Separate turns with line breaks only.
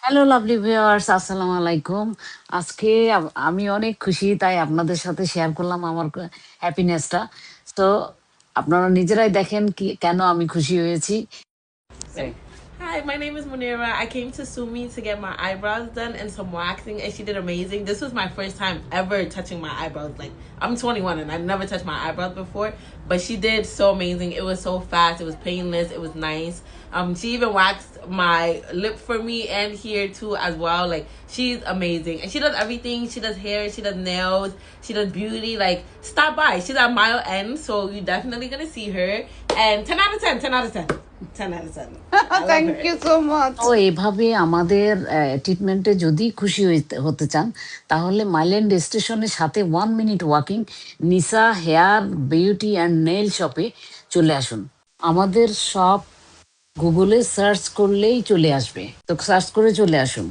Hello lovely viewers, আসসালামু আলাইকুম। আজকে আমি অনেক খুশি, তাই আপনাদের সাথে শেয়ার করলাম আমার হ্যাপিনেসটা। তো আপনারা নিজেরাই দেখেন কেন আমি খুশি হয়েছি।
Ready? Hi, my name is Munira. I came to Sumi to get my eyebrows done and some waxing, and she did amazing. This was my first time ever touching my eyebrows. Like, I'm 21 and I've never touched my eyebrows before, but she did so amazing. It was so fast, it was painless, it was nice. She even waxed my lip for me and here too as well. Like, she's amazing, and she does everything. She does hair, she does nails, she does beauty. Like, stop by. She's at Mile End, so you're definitely gonna see her. And 10 out of 10, 10 out of 10. 10 out of 10.
Thank you so much.
তো এভাবে আমাদের ট্রিটমেন্টে যদি খুশি হতে চান, তাহলে Mile End স্টেশনের সাথে 1 minute walking Nisa hair beauty and nail শপে চলে আসুন। আমাদের শপ গুগলে সার্চ করলেই চলে আসবে, তো সার্চ করে চলে আসুন।